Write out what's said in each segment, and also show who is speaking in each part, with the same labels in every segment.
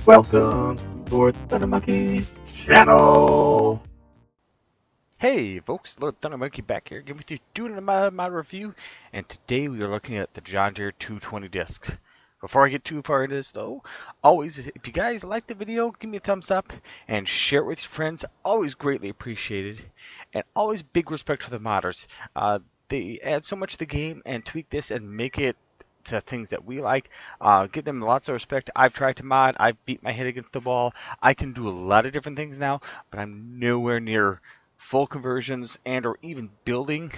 Speaker 1: Welcome to Thunder Monkey channel.
Speaker 2: Hey folks, Lord Thunder Monkey back here, giving you doing my review, and today we are looking at the John Deere 220 disc. Before I get too far into this though, always, if you guys like the video, give me a thumbs up and share it with your friends. Always greatly appreciated, and always big respect for the modders. They add so much to the game and tweak this and make it to things that we like. Give them lots of respect. I've tried to mod. I've beat my head against the wall. I can do a lot of different things now, but I'm nowhere near full conversions and or even building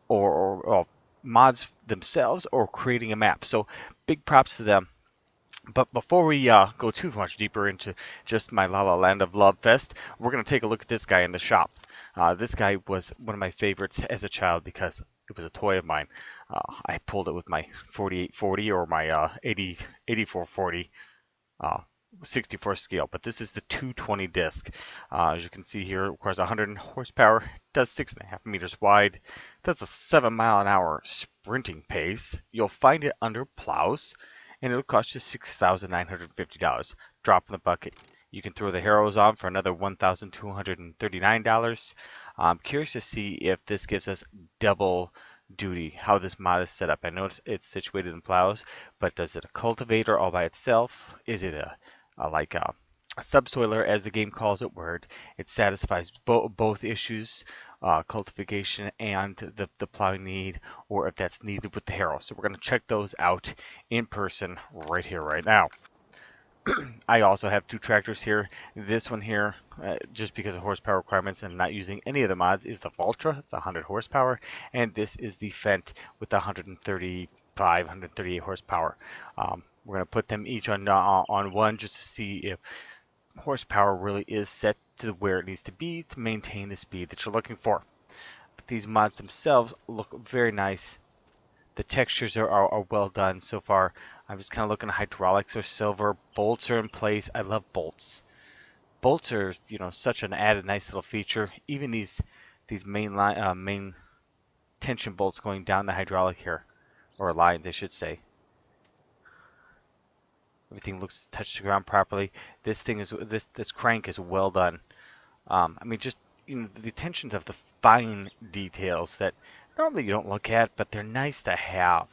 Speaker 2: or mods themselves or creating a map. So big props to them. But before we go too much deeper into just my La La Land of Love Fest, we're going to take a look at this guy in the shop. This guy was one of my favorites as a child because it was a toy of mine. I pulled it with my 4840 or my 8440 uh, 64 scale, but this is the 220 disc. As you can see here, it requires 100 horsepower, does 6.5 meters wide, does a 7-mile-an-hour sprinting pace. You'll find it under plows, and it'll cost you $6,950. Drop in the bucket. You can throw the harrows on for another $1,239. I'm curious to see if this gives us double duty, how this mod is set up. I notice it's situated in plows, but does it a cultivator all by itself? Is it a subsoiler, as the game calls it, where it satisfies both issues, cultivation and the plowing need, or if that's needed with the harrow? So we're going to check those out in person right here, right now. I also have two tractors here. This one here, just because of horsepower requirements and not using any of the mods, is the Valtra. It's 100 horsepower, and this is the Fendt with 135, 138 horsepower. We're going to put them each on one just to see if horsepower really is set to where it needs to be to maintain the speed that you're looking for. But these mods themselves look very nice. The textures are well done so far. I'm just kind of looking at hydraulics are silver. Bolts are in place. I love bolts. Bolts are, such an added nice little feature. Even these main tension bolts going down the hydraulic here, or lines, I should say. Everything looks touched the ground properly. This crank is well done. I mean, just the attention of the fine details that normally you don't look at, but they're nice to have.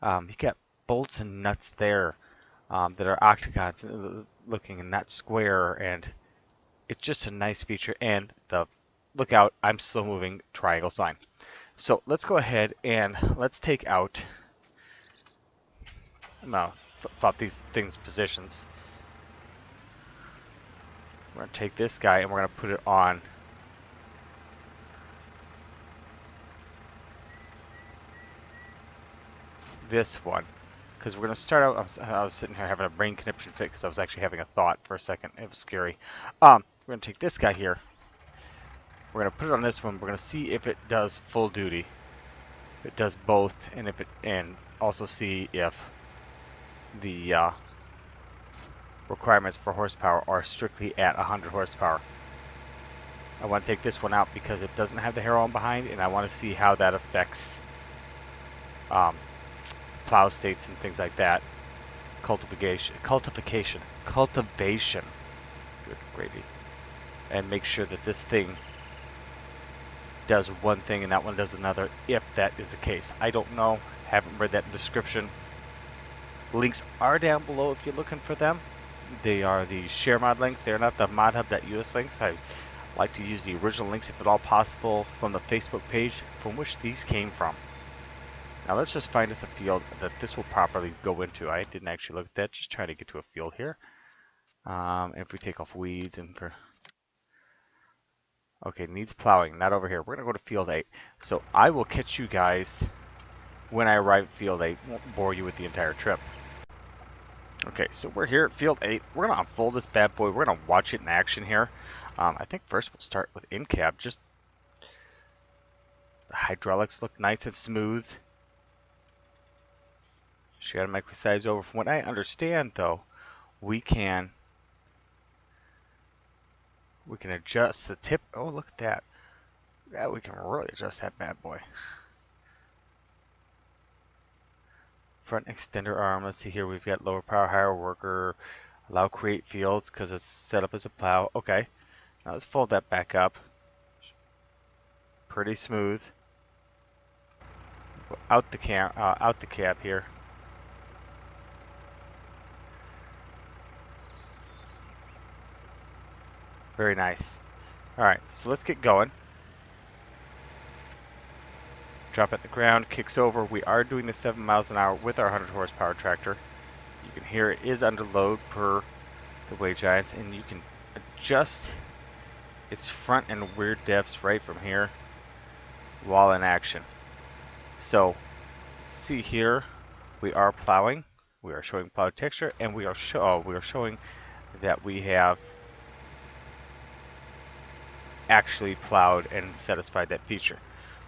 Speaker 2: You got bolts and nuts there that are octagons looking and not square, and it's just a nice feature. And the look out, I'm slow moving triangle sign. So let's go ahead and let's take out. No, flop these things positions. We're gonna take this guy and we're gonna put it on this one, because we're going to start out. I was sitting here having a brain conniption fit because I was actually having a thought for a second. It was scary. We're going to take this guy here. We're going to put it on this one. We're going to see if it does full duty. If it does both, and also see if the requirements for horsepower are strictly at 100 horsepower. I want to take this one out because it doesn't have the harrow on behind, and I want to see how that affects plow states and things like that. Cultivation. Good gravy. And make sure that this thing does one thing and that one does another, if that is the case. I don't know. Haven't read that description. Links are down below if you're looking for them. They are the share mod links. They're not the modhub.us links. I like to use the original links if at all possible from the Facebook page from which these came from. Now let's just find us a field that this will properly go into. I didn't actually look at that, just trying to get to a field here. If we take off weeds and... Okay, needs plowing, not over here. We're going to go to field 8. So I will catch you guys when I arrive at field 8. Won't bore you with the entire trip. Okay, so we're here at field 8. We're going to unfold this bad boy. We're going to watch it in action here. I think first we'll start with in-cab. Just the hydraulics look nice and smooth. She got to make the size over. From what I understand, though, we can adjust the tip. Oh, look at that. Yeah, we can really adjust that bad boy. Front extender arm. Let's see here. We've got lower power, higher worker, Allow create fields because it's set up as a plow. Okay, now let's fold that back up. Pretty smooth. Out the cab here. Very nice. All right, so let's get going. Drop at the ground, kicks over. We are doing the 7 miles an hour with our 100 horsepower tractor. You can hear it is under load per the Way Giants, and you can adjust its front and rear depths right from here while in action. So, see here, we are plowing. We are showing plow texture, and we are showing that we have actually plowed and satisfied that feature.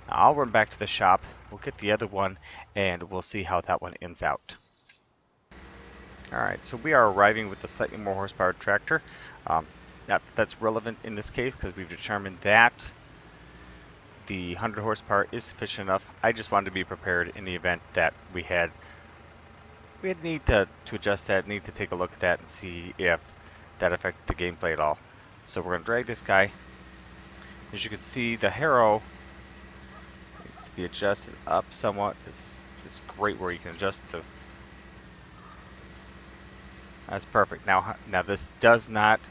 Speaker 2: Now I'll run back to the shop, we'll get the other one, and we'll see how that one ends out. Alright, so we are arriving with the slightly more horsepower tractor. That's relevant in this case because we've determined that the 100 horsepower is sufficient enough. I just wanted to be prepared in the event that we had need to adjust that, need to take a look at that and see if that affected the gameplay at all. So we're going to drag this guy. As you can see, the harrow needs to be adjusted up somewhat. This is great where you can adjust the. That's perfect. Now this does not.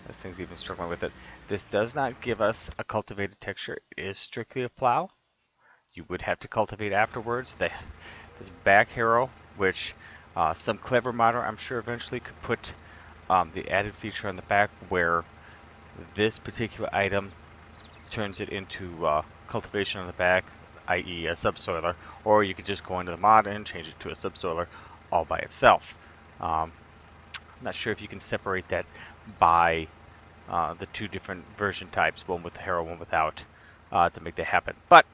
Speaker 2: This thing's even struggling with it. This does not give us a cultivated texture. It is strictly a plow. You would have to cultivate afterwards. This back harrow, which some clever modder, I'm sure, eventually could put the added feature on the back where this particular item turns it into cultivation on the back, i.e. a subsoiler, or you could just go into the mod and change it to a subsoiler all by itself. I'm not sure if you can separate that by the two different version types, one with the harrow, one without, to make that happen. But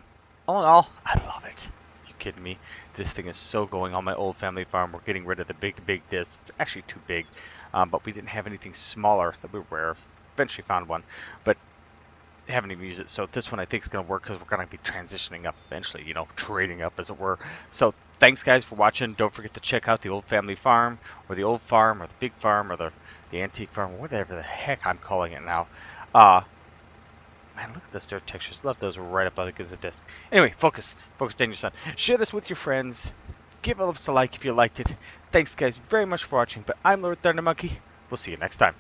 Speaker 2: all in all, I love it. You kidding me? This thing is so going on my old family farm. We're getting rid of the big disc. It's actually too big, but we didn't have anything smaller that we were. Eventually found one, but haven't even used it. So this one I think is going to work because we're going to be transitioning up eventually, you know, trading up as it were. So thanks guys for watching. Don't forget to check out the old family farm, or the old farm, or the big farm, or the antique farm, or whatever the heck I'm calling it now. Man, look at those dirt textures. Love those right up against the disc. Anyway, focus down your son. Share this with your friends. Give us a like if you liked it. Thanks guys very much for watching. But I'm Lord Thunder Monkey. We'll see you next time.